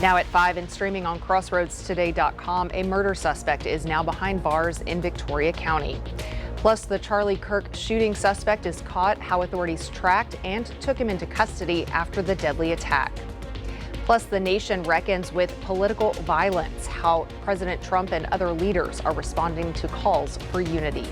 Now at 5 and streaming on crossroadstoday.com, a murder suspect is now behind bars in Victoria County. Plus, the Charlie Kirk shooting suspect is caught, how authorities tracked and took him into custody after the deadly attack. Plus, the nation reckons with political violence, how President Trump and other leaders are responding to calls for unity.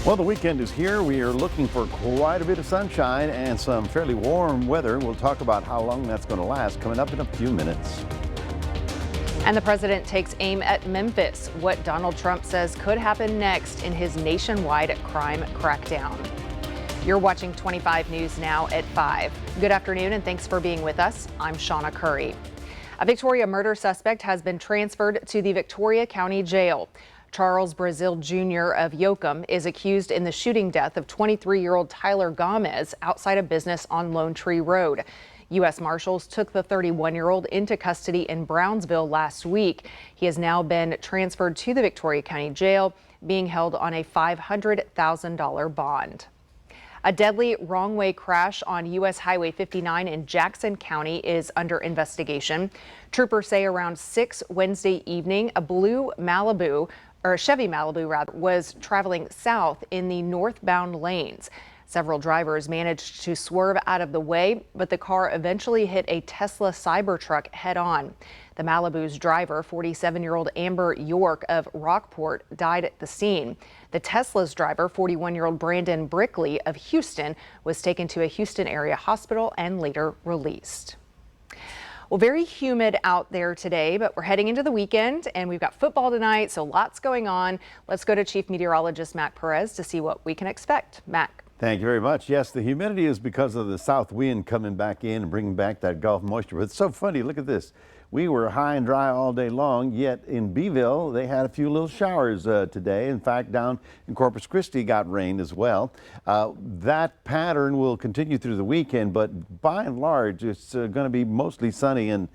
Well, the weekend is here. We are looking for quite a bit of sunshine and some fairly warm weather. We'll talk about how long that's going to last coming up in a few minutes. And the president takes aim at Memphis, what Donald Trump says could happen next in his nationwide crime crackdown. You're watching 25 News now at 5. Good afternoon and thanks for being with us. I'm Shauna Curry. A Victoria murder suspect has been transferred to the Victoria County Jail. Charles Brazil Jr. of Yoakum is accused in the shooting death of 23-year-old Tyler Gomez outside a business on Lone Tree Road. U.S. Marshals took the 31-year-old into custody in Brownsville last week. He has now been transferred to the Victoria County Jail, being held on a $500,000 bond. A deadly wrong-way crash on U.S. Highway 59 in Jackson County is under investigation. Troopers say around 6 Wednesday evening, a Chevy Malibu was traveling south in the northbound lanes. Several drivers managed to swerve out of the way, but the car eventually hit a Tesla Cybertruck head-on. The Malibu's driver, 47-year-old Amber York of Rockport, died at the scene. The Tesla's driver, 41-year-old Brandon Brickley of Houston, was taken to a Houston area hospital and later released. Well, very humid out there today, but we're heading into the weekend and we've got football tonight, so lots going on. Let's go to Chief Meteorologist Mac Perez to see what we can expect. Mac. Thank you very much. Yes, the humidity is because of the south wind coming back in and bringing back that Gulf moisture. But it's so funny. Look at this. We were high and dry all day long, yet in Beeville, they had a few little showers today. In fact, down in Corpus Christi got rain as well. That pattern will continue through the weekend, but by and large, it's going to be mostly sunny and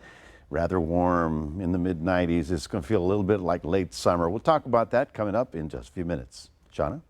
rather warm in the mid-90s. It's going to feel a little bit like late summer. We'll talk about that coming up in just a few minutes. Shauna?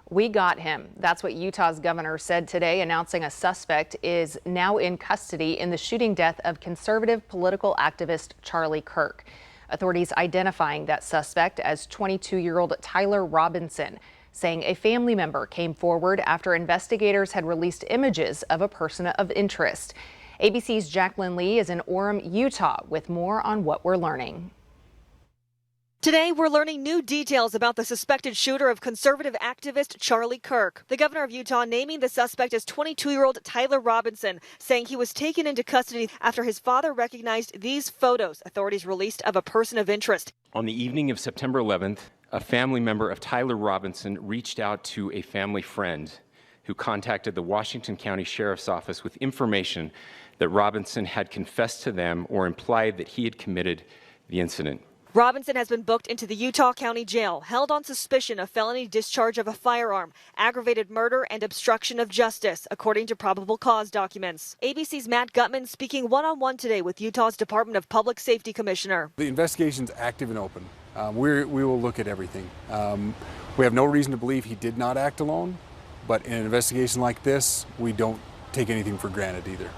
We got him. That's what Utah's governor said today, announcing a suspect is now in custody in the shooting death of conservative political activist Charlie Kirk. Authorities identifying that suspect as 22-year-old Tyler Robinson, saying a family member came forward after investigators had released images of a person of interest. ABC's Jacqueline Lee is in Orem, Utah, with more on what we're learning. Today, we're learning new details about the suspected shooter of conservative activist Charlie Kirk. The governor of Utah naming the suspect as 22-year-old Tyler Robinson, saying he was taken into custody after his father recognized these photos authorities released of a person of interest. On the evening of September 11th, a family member of Tyler Robinson reached out to a family friend who contacted the Washington County Sheriff's Office with information that Robinson had confessed to them or implied that he had committed the incident. Robinson has been booked into the Utah County Jail, held on suspicion of felony discharge of a firearm, aggravated murder, and obstruction of justice, according to probable cause documents. ABC's Matt Gutman speaking one-on-one today with Utah's Department of Public Safety Commissioner. The investigation's active and open. We will look at everything. We have no reason to believe he did not act alone, but in an investigation like this, we don't take anything for granted either.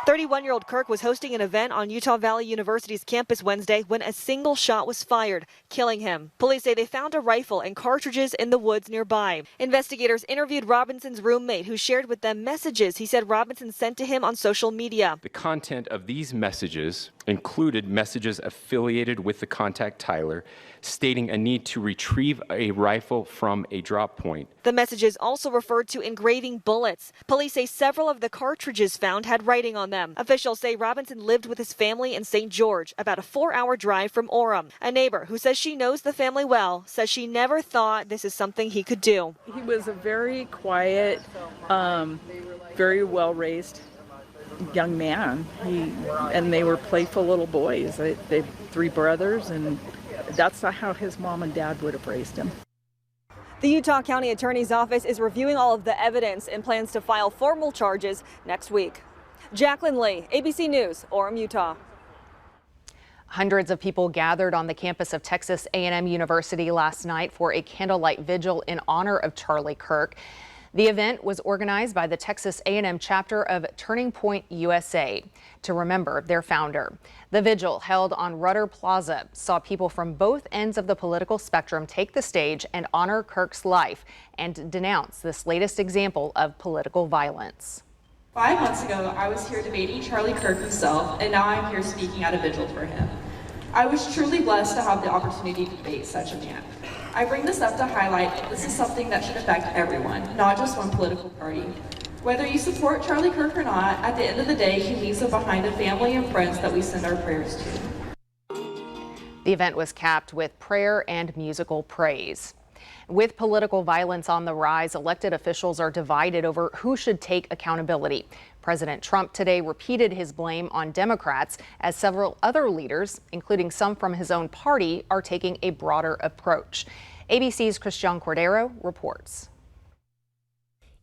31-year-old Kirk was hosting an event on Utah Valley University's campus Wednesday when a single shot was fired, killing him. Police say they found a rifle and cartridges in the woods nearby. Investigators interviewed Robinson's roommate, who shared with them messages he said Robinson sent to him on social media. The content of these messages included messages affiliated with the contact Tyler, stating a need to retrieve a rifle from a drop point. The messages also referred to engraving bullets. Police say several of the cartridges found had writing on them. Officials say Robinson lived with his family in St. George, about a 4-hour drive from Orem. A neighbor who says she knows the family well says she never thought this is something he could do. He was a very quiet, very well-raised young man. And they were playful little boys. They had 3 brothers, and that's not how his mom and dad would have raised him. The Utah County Attorney's Office is reviewing all of the evidence and plans to file formal charges next week. Jacqueline Lee, ABC News, Orem, Utah. Hundreds of people gathered on the campus of Texas A&M University last night for a candlelight vigil in honor of Charlie Kirk. The event was organized by the Texas A&M chapter of Turning Point USA to remember their founder. The vigil, held on Rudder Plaza, saw people from both ends of the political spectrum take the stage and honor Kirk's life and denounce this latest example of political violence. 5 months ago, I was here debating Charlie Kirk himself, and now I'm here speaking at a vigil for him. I was truly blessed to have the opportunity to debate such a man. I bring this up to highlight that this is something that should affect everyone, not just one political party. Whether you support Charlie Kirk or not, at the end of the day, he leaves behind a family and friends that we send our prayers to. The event was capped with prayer and musical praise. With political violence on the rise, elected officials are divided over who should take accountability. President Trump today repeated his blame on Democrats, as several other leaders, including some from his own party, are taking a broader approach. ABC's Christian Cordero reports.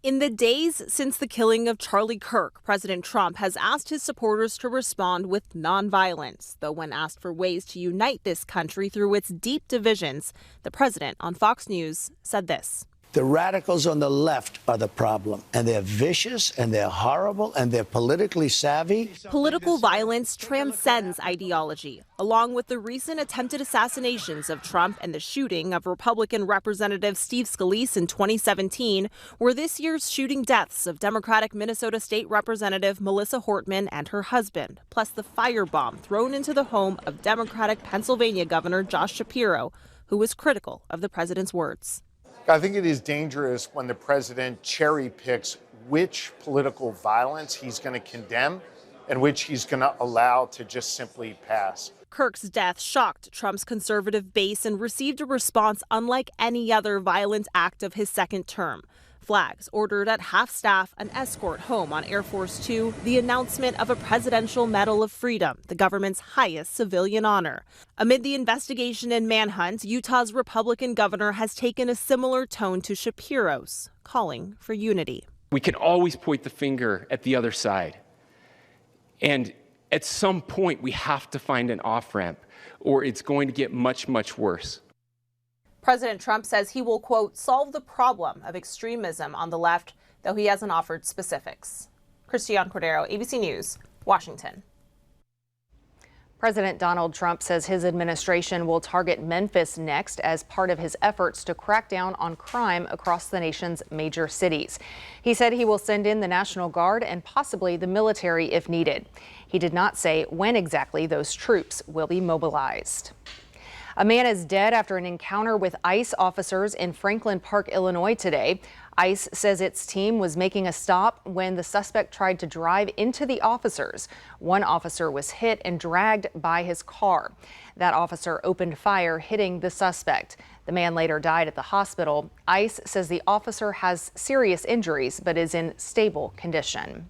In the days since the killing of Charlie Kirk, President Trump has asked his supporters to respond with nonviolence. Though when asked for ways to unite this country through its deep divisions, the president on Fox News said this. The radicals on the left are the problem, and they're vicious, and they're horrible, and they're politically savvy. Political violence transcends ideology. Along with the recent attempted assassinations of Trump and the shooting of Republican Representative Steve Scalise in 2017 were this year's shooting deaths of Democratic Minnesota State Representative Melissa Hortman and her husband, plus the firebomb thrown into the home of Democratic Pennsylvania Governor Josh Shapiro, who was critical of the president's words. I think it is dangerous when the president cherry picks which political violence he's going to condemn and which he's going to allow to just simply pass. Kirk's death shocked Trump's conservative base and received a response unlike any other violent act of his second term. Flags ordered at half staff, an escort home on Air Force Two, the announcement of a Presidential Medal of Freedom, the government's highest civilian honor. Amid the investigation and manhunt, Utah's Republican governor has taken a similar tone to Shapiro's, calling for unity. We can always point the finger at the other side. And at some point, we have to find an off-ramp, or it's going to get much, much worse. President Trump says he will, quote, solve the problem of extremism on the left, though he hasn't offered specifics. Christian Cordero, ABC News, Washington. President Donald Trump says his administration will target Memphis next as part of his efforts to crack down on crime across the nation's major cities. He said he will send in the National Guard and possibly the military if needed. He did not say when exactly those troops will be mobilized. A man is dead after an encounter with ICE officers in Franklin Park, Illinois today. ICE says its team was making a stop when the suspect tried to drive into the officers. One officer was hit and dragged by his car. That officer opened fire, hitting the suspect. The man later died at the hospital. ICE says the officer has serious injuries but is in stable condition.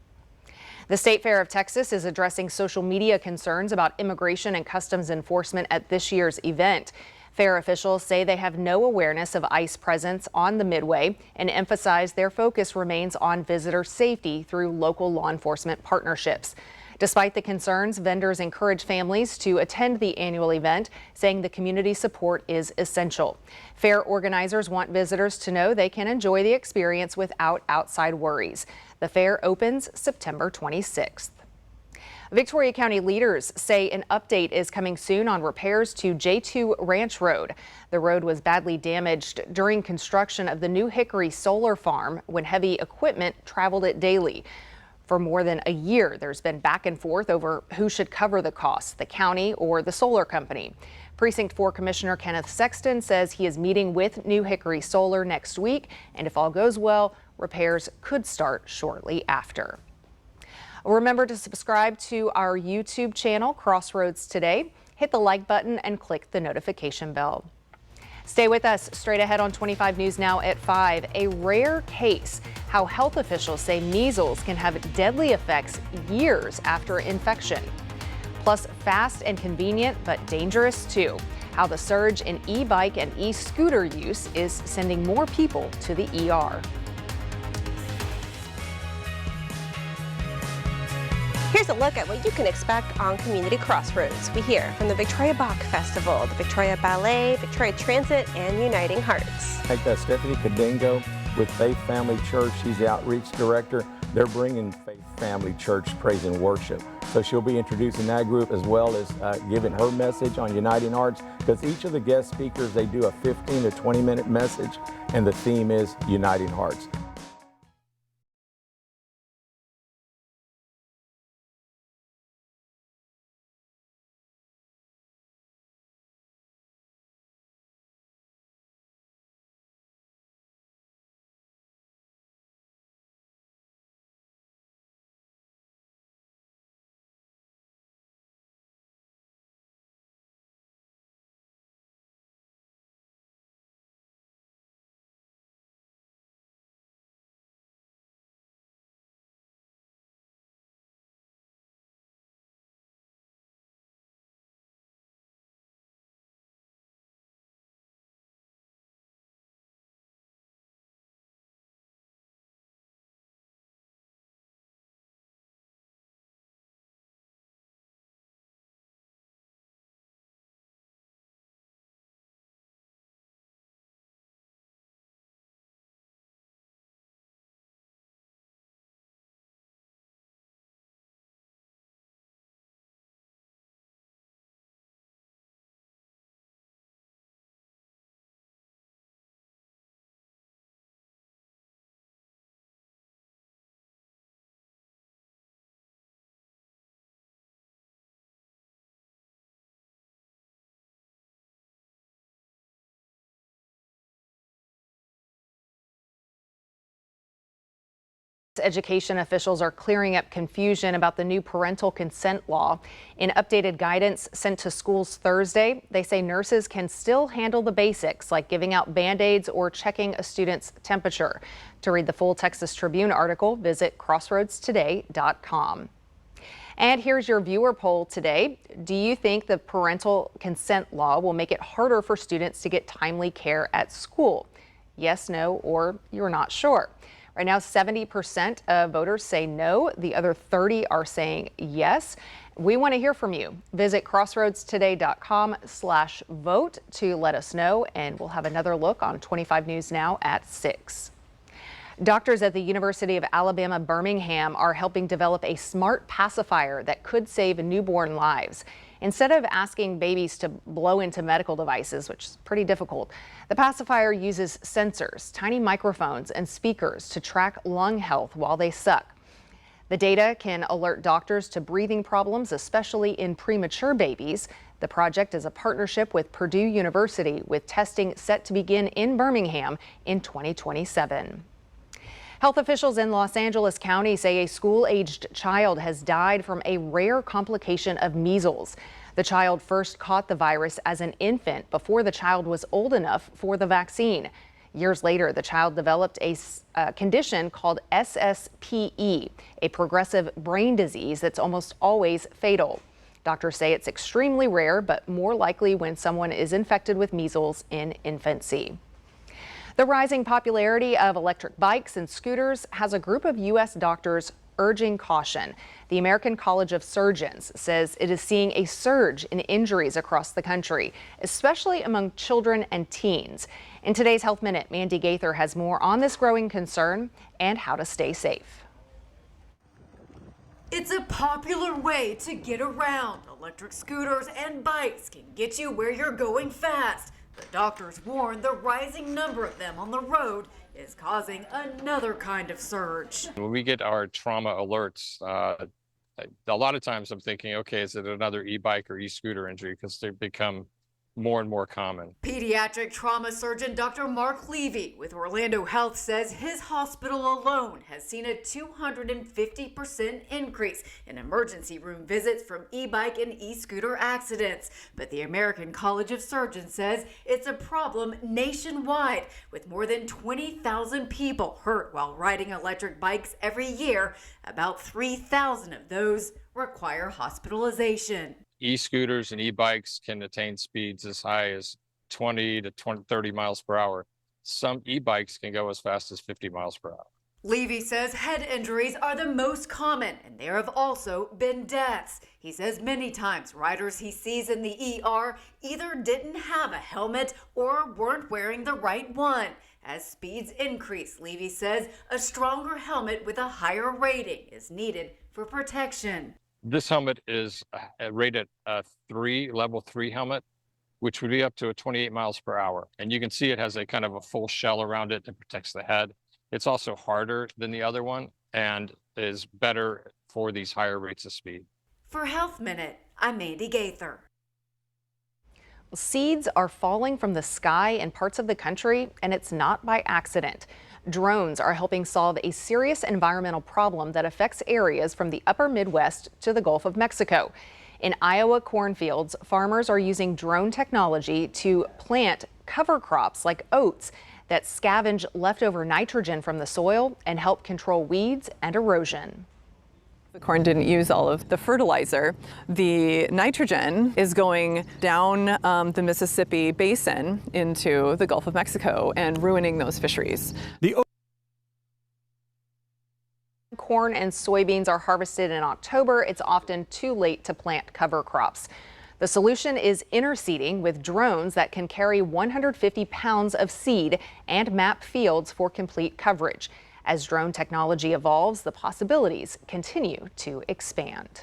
The State Fair of Texas is addressing social media concerns about immigration and customs enforcement at this year's event. Fair officials say they have no awareness of ICE presence on the Midway and emphasize their focus remains on visitor safety through local law enforcement partnerships. Despite the concerns, vendors encourage families to attend the annual event, saying the community support is essential. Fair organizers want visitors to know they can enjoy the experience without outside worries. The fair opens September 26th. Victoria County leaders say an update is coming soon on repairs to J2 Ranch Road. The road was badly damaged during construction of the new Hickory solar farm when heavy equipment traveled it daily. For more than a year, there's been back and forth over who should cover the costs, the county or the solar company. Precinct 4 Commissioner Kenneth Sexton says he is meeting with New Hickory Solar next week, and if all goes well, repairs could start shortly after. Remember to subscribe to our YouTube channel, Crossroads Today. Hit the like button and click the notification bell. Stay with us. Straight ahead on 25 News Now at 5. A rare case, how health officials say measles can have deadly effects years after infection. Plus, fast and convenient, but dangerous too. How the surge in e-bike and e-scooter use is sending more people to the ER. Here's a look at what you can expect on Community Crossroads. We hear from the Victoria Bach Festival, the Victoria Ballet, Victoria Transit, and Uniting Hearts. Take that Stephanie Cadengo with Faith Family Church. She's the outreach director. They're bringing Faith Family Church praise and worship. So she'll be introducing that group as well as giving her message on Uniting Hearts, because each of the guest speakers, they do a 15 to 20 minute message, and the theme is Uniting Hearts. Education officials are clearing up confusion about the new parental consent law. In updated guidance sent to schools Thursday, they say nurses can still handle the basics like giving out Band-Aids or checking a student's temperature. To read the full Texas Tribune article, visit crossroadstoday.com. And here's your viewer poll today. Do you think the parental consent law will make it harder for students to get timely care at school? Yes, no, or you're not sure. Right now, 70% of voters say no. The other 30 are saying yes. We want to hear from you. Visit crossroadstoday.com/vote to let us know, and we'll have another look on 25 News Now at 6. Doctors at the University of Alabama, Birmingham are helping develop a smart pacifier that could save newborn lives. Instead of asking babies to blow into medical devices, which is pretty difficult, the pacifier uses sensors, tiny microphones, and speakers to track lung health while they suck. The data can alert doctors to breathing problems, especially in premature babies. The project is a partnership with Purdue University, with testing set to begin in Birmingham in 2027. Health officials in Los Angeles County say a school-aged child has died from a rare complication of measles. The child first caught the virus as an infant before the child was old enough for the vaccine. Years later, the child developed a condition called SSPE, a progressive brain disease that's almost always fatal. Doctors say it's extremely rare, but more likely when someone is infected with measles in infancy. The rising popularity of electric bikes and scooters has a group of U.S. doctors urging caution. The American College of Surgeons says it is seeing a surge in injuries across the country, especially among children and teens. In today's Health Minute, Mandy Gaither has more on this growing concern and how to stay safe. It's a popular way to get around. Electric scooters and bikes can get you where you're going fast. The doctors warn the rising number of them on the road is causing another kind of surge. When we get our trauma alerts, a lot of times I'm thinking, okay, is it another e-bike or e-scooter injury? Because they become more and more common. Pediatric trauma surgeon Dr. Mark Levy with Orlando Health says his hospital alone has seen a 250% increase in emergency room visits from e-bike and e-scooter accidents. But the American College of Surgeons says it's a problem nationwide, with more than 20,000 people hurt while riding electric bikes every year. About 3,000 of those require hospitalization. E-scooters and e-bikes can attain speeds as high as 20 to 30 miles per hour. Some e-bikes can go as fast as 50 miles per hour. Levy says head injuries are the most common, and there have also been deaths. He says many times riders he sees in the ER either didn't have a helmet or weren't wearing the right one. As speeds increase, Levy says a stronger helmet with a higher rating is needed for protection. This helmet is rated a level 3 helmet, which would be up to 28 miles per hour. And you can see it has a kind of a full shell around it that protects the head. It's also harder than the other one and is better for these higher rates of speed. For Health Minute, I'm Mandy Gaither. Seeds are falling from the sky in parts of the country, and it's not by accident. Drones are helping solve a serious environmental problem that affects areas from the upper Midwest to the Gulf of Mexico. In Iowa cornfields, farmers are using drone technology to plant cover crops like oats that scavenge leftover nitrogen from the soil and help control weeds and erosion. The corn didn't use all of the fertilizer. The nitrogen is going down the Mississippi basin into the Gulf of Mexico and ruining those fisheries. Corn and soybeans are harvested in October. It's often too late to plant cover crops. The solution is interseeding with drones that can carry 150 pounds of seed and map fields for complete coverage. As drone technology evolves, the possibilities continue to expand.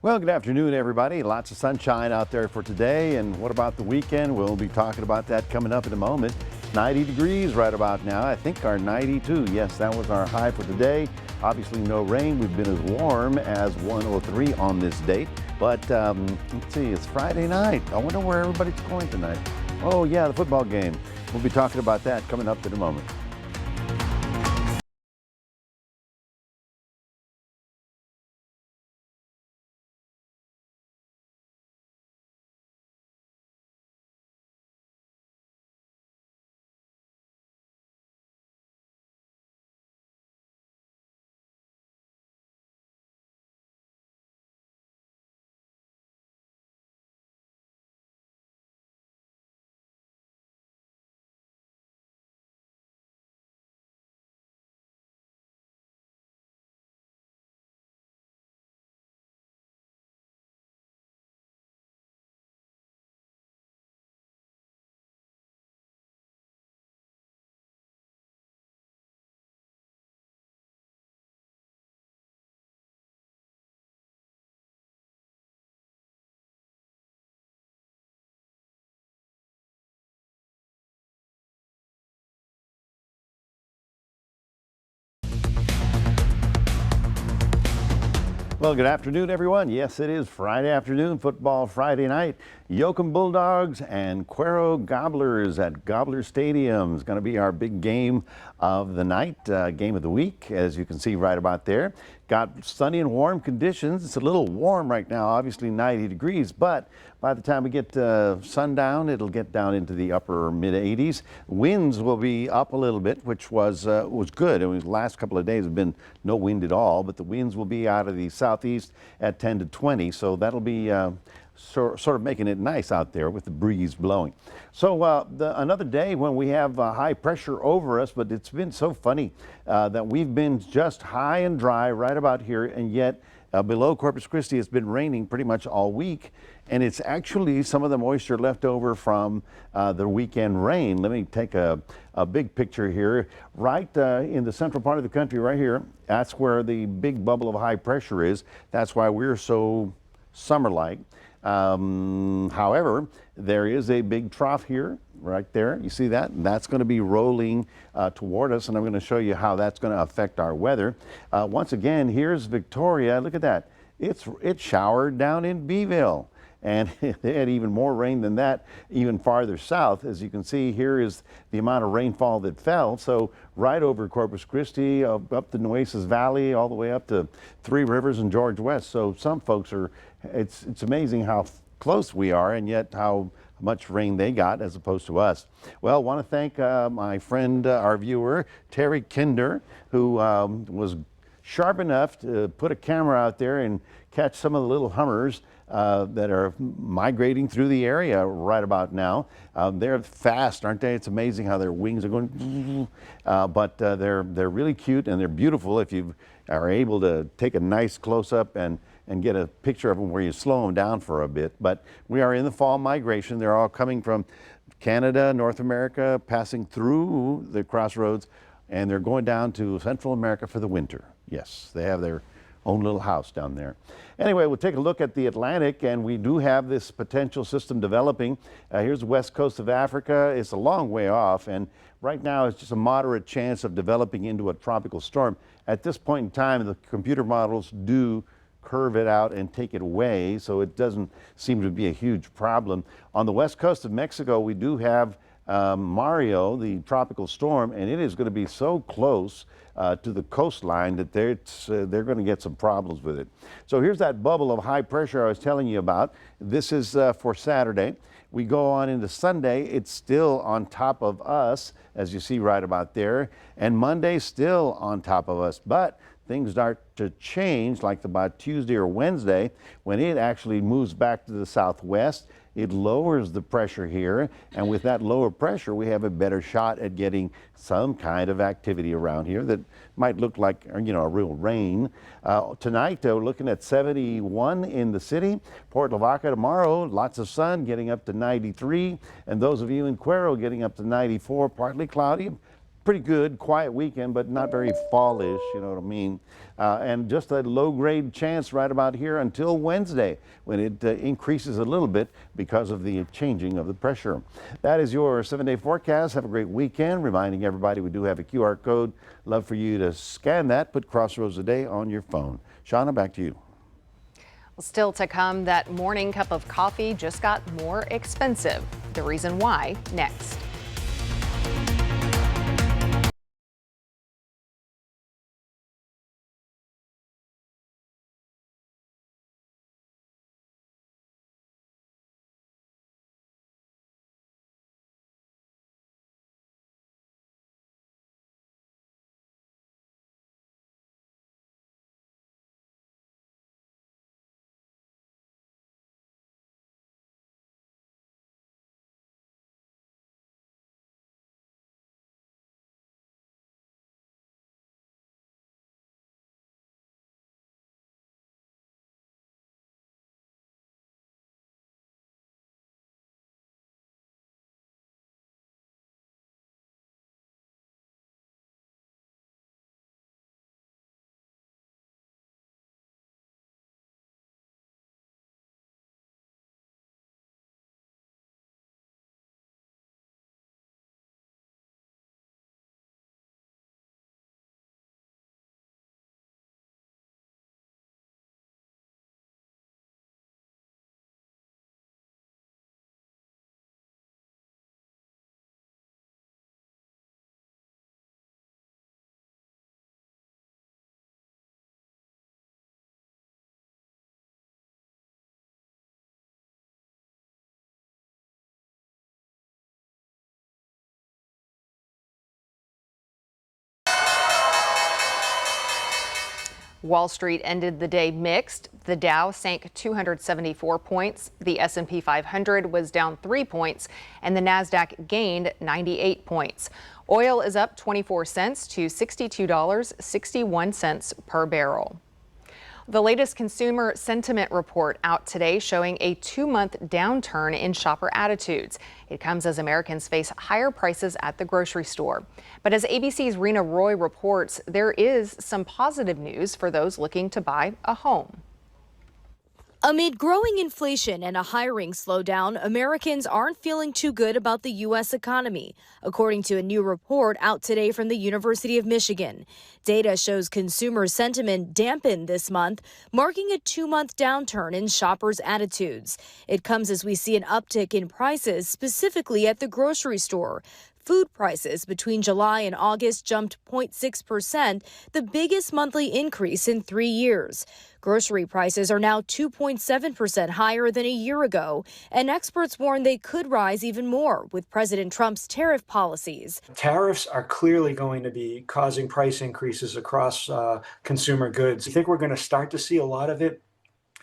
Well, good afternoon, everybody. Lots of sunshine out there for today. And what about the weekend? We'll be talking about that coming up in a moment. 90 degrees right about now. I think our 92. Yes, that was our high for today. Obviously no rain. We've been as warm as 103 on this date. But let's see, it's Friday night. I wonder where everybody's going tonight. Oh, yeah, the football game. We'll be talking about that coming up in a moment. Well, good afternoon, everyone. Yes, it is Friday afternoon, football Friday night. Yoakum Bulldogs and Cuero Gobblers at Gobbler Stadium is going to be our big game of the night, game of the week, as you can see right about there. Got sunny and warm conditions. It's a little warm right now, obviously 90 degrees, but by the time we get sundown, it'll get down into the upper mid 80s. Winds will be up a little bit, which was good. The last couple of days have been no wind at all, but the winds will be out of the southeast at 10 to 20, so that'll be sort of making it nice out there with the breeze blowing. So another day when we have high pressure over us, but it's been so funny that we've been just high and dry right about here, and yet below Corpus Christi it's been raining pretty much all week, and it's actually some of the moisture left over from the weekend rain. Let me take a big picture here. Right in the central part of the country right here, that's where the big bubble of high pressure is. That's why we're so summer-like. However, there is a big trough here, right there. You see that? That's going to be rolling toward us, and I'm going to show you how that's going to affect our weather. Once again, here's Victoria. Look at that. It showered down in Beeville, and they had even more rain than that, even farther south. As you can see, here is the amount of rainfall that fell. So right over Corpus Christi, up the Nueces Valley, all the way up to Three Rivers and George West. So some folks are, it's amazing how close we are, and yet how much rain they got as opposed to us. Well, I want to thank my friend, our viewer, Terry Kinder, who was sharp enough to put a camera out there and catch some of the little hummers that are migrating through the area right about now. They're fast, aren't they? It's amazing how their wings are going, but they're really cute and they're beautiful if you are able to take a nice close-up and get a picture of them where you slow them down for a bit. But we are in the fall migration. They're all coming from Canada, North America, passing through the crossroads, and they're going down to Central America for the winter. Yes, they have their own little house down there. Anyway, we'll take a look at the Atlantic, and we do have this potential system developing. Here's the west coast of Africa. It's a long way off, and right now it's just a moderate chance of developing into a tropical storm. At this point in time, the computer models do curve it out and take it away, so it doesn't seem to be a huge problem. On the west coast of Mexico, we do have Mario, the tropical storm, and it is going to be so close to the coastline that they're going to get some problems with it. So here's that bubble of high pressure I was telling you about. This is for Saturday. We go on into Sunday, it's still on top of us, as you see right about there, and Monday still on top of us, but things start to change like about Tuesday or Wednesday when it actually moves back to the southwest. It lowers the pressure here, and with that lower pressure, we have a better shot at getting some kind of activity around here that might look like, you know, a real rain. Tonight, we're looking at 71 in the city. Port Lavaca tomorrow, lots of sun, getting up to 93, and those of you in Cuero getting up to 94, partly cloudy. Pretty good, quiet weekend, but not very fallish, you know what I mean? And just a low-grade chance right about here until Wednesday, when it increases a little bit because of the changing of the pressure. That is your 7-day forecast. Have a great weekend. Reminding everybody we do have a QR code. Love for you to scan that, put Crossroads a Day on your phone. Shauna, back to you. Still to come, that morning cup of coffee just got more expensive. The reason why, next. Wall Street ended the day mixed. The Dow sank 274 points. The S&P 500 was down 3 points, and the Nasdaq gained 98 points. Oil is up 24 cents to $62.61 per barrel. The latest consumer sentiment report out today showing a 2-month downturn in shopper attitudes. It comes as Americans face higher prices at the grocery store. But as ABC's Rena Roy reports, there is some positive news for those looking to buy a home. Amid growing inflation and a hiring slowdown, Americans aren't feeling too good about the U.S. economy, according to a new report out today from the University of Michigan. Data shows consumer sentiment dampened this month, marking a 2-month downturn in shoppers' attitudes. It comes as we see an uptick in prices, specifically at the grocery store. Food prices between July and August jumped 0.6%, the biggest monthly increase in 3 years. Grocery prices are now 2.7% higher than a year ago, and experts warn they could rise even more with President Trump's tariff policies. Tariffs are clearly going to be causing price increases across consumer goods. I think we're going to start to see a lot of it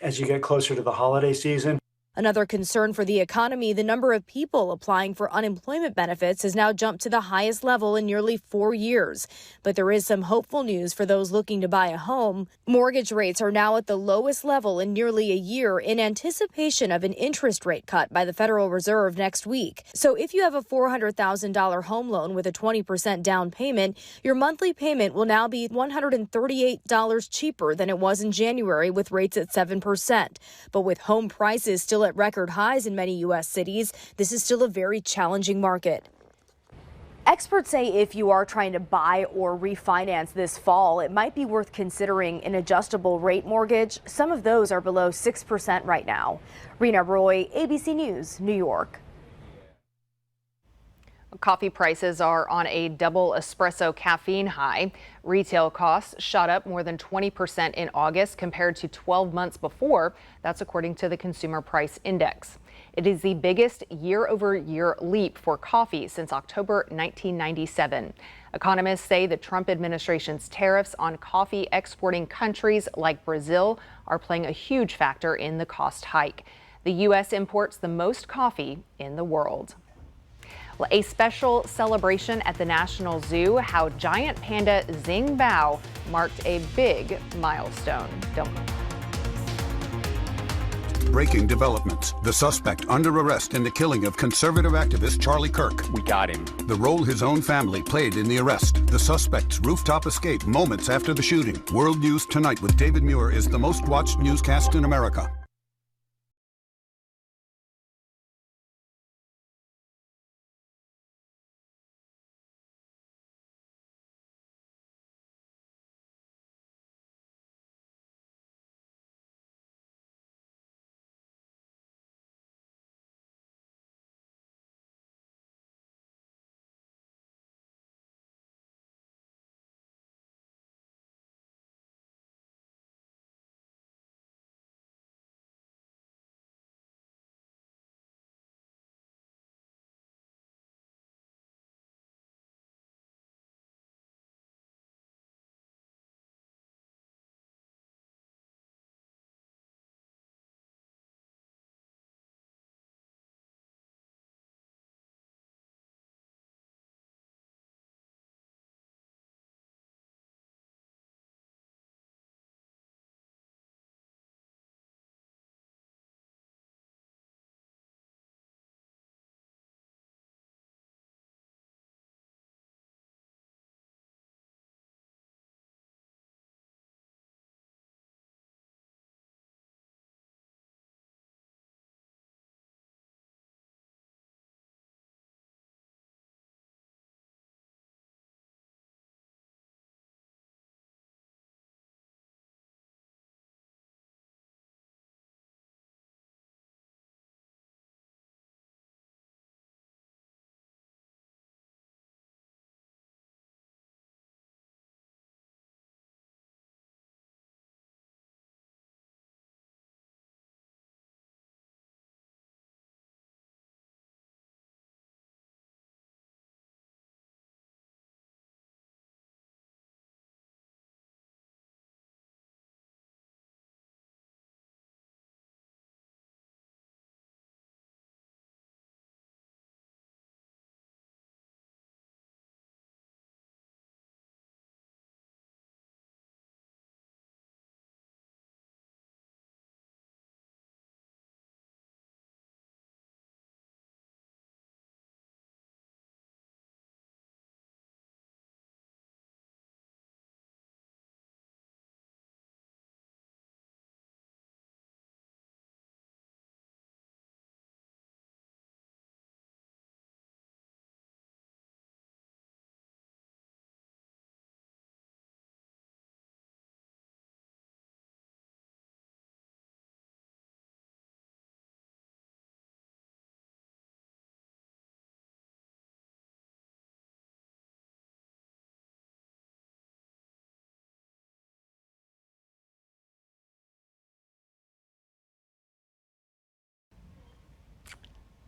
as you get closer to the holiday season. Another concern for the economy, the number of people applying for unemployment benefits has now jumped to the highest level in nearly 4 years. But there is some hopeful news for those looking to buy a home. Mortgage rates are now at the lowest level in nearly a year in anticipation of an interest rate cut by the Federal Reserve next week. So if you have a $400,000 home loan with a 20% down payment, your monthly payment will now be $138 cheaper than it was in January with rates at 7%. But with home prices still at record highs in many U.S. cities, this is still a very challenging market. Experts say if you are trying to buy or refinance this fall, it might be worth considering an adjustable rate mortgage. Some of those are below 6% right now. Rena Roy, ABC News, New York. Coffee prices are on a double espresso caffeine high. Retail costs shot up more than 20% in August compared to 12 months before. That's according to the Consumer Price Index. It is the biggest year-over-year leap for coffee since October 1997. Economists say the Trump administration's tariffs on coffee exporting countries like Brazil are playing a huge factor in the cost hike. The U.S. imports the most coffee in the world. Well, a special celebration at the National Zoo, how giant panda Xing Bao marked a big milestone. Breaking developments. The suspect under arrest in the killing of conservative activist Charlie Kirk. We got him. The role his own family played in the arrest. The suspect's rooftop escape moments after the shooting. World News Tonight with David Muir is the most watched newscast in America.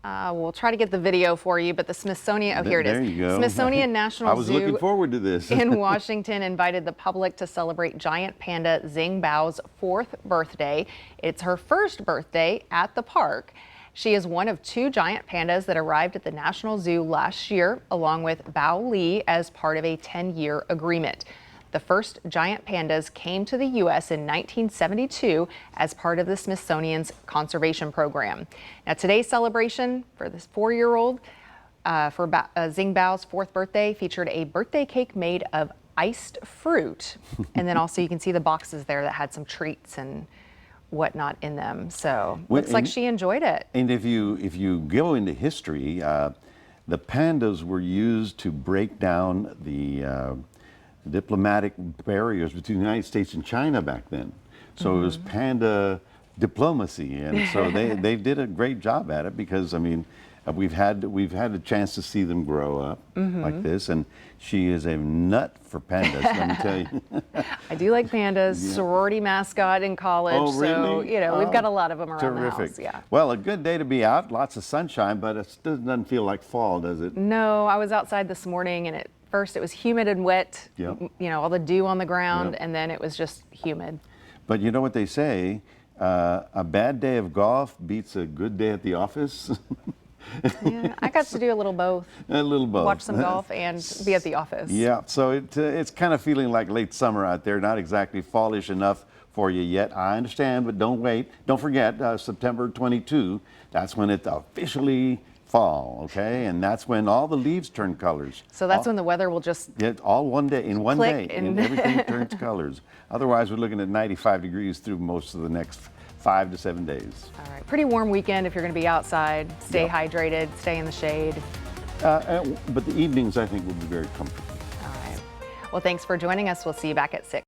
We'll try to get the video for you, but the Smithsonian, oh, here it is. There you go. Smithsonian National Zoo I was looking forward to this. in Washington invited the public to celebrate giant panda Xing Bao's 4th birthday. It's her first birthday at the park. She is one of 2 giant pandas that arrived at the National Zoo last year, along with Bao Li, as part of a 10-year agreement. The first giant pandas came to the U.S. in 1972 as part of the Smithsonian's conservation program. Now, today's celebration for this 4-year-old for Xing Bao's 4th birthday featured a birthday cake made of iced fruit. And then also you can see the boxes there that had some treats and whatnot in them. So looks like she enjoyed it. And if you go into history, the pandas were used to break down the diplomatic barriers between the United States and China back then. So it was panda diplomacy, and so they did a great job at it, because I mean, we've had a chance to see them grow up like this, and she is a nut for pandas, let me tell you. I do like pandas. Sorority mascot in college. Oh, really? So, you know, we've got a lot of them around the house. Yeah. Well, a good day to be out, lots of sunshine, but it doesn't feel like fall, does it? No, I was outside this morning, and first it was humid and wet, Yep. you know, all the dew on the ground, Yep. and then it was just humid. But you know what they say, a bad day of golf beats a good day at the office. Yeah, I got to do a little both. A little both. Watch some golf and be at the office. Yeah, so it's kind of feeling like late summer out there, not exactly fallish enough for you yet. I understand, but don't wait. Don't forget, September 22, that's when it officially fall, okay? And that's when all the leaves turn colors. So that's when the weather will just all one day, in one click day, and and everything turns colors. Otherwise, we're looking at 95 degrees through most of the next 5 to 7 days. All right, pretty warm weekend if you're going to be outside. Stay hydrated, stay in the shade. But the evenings, I think, will be very comfortable. All right. Well, thanks for joining us. We'll see you back at 6.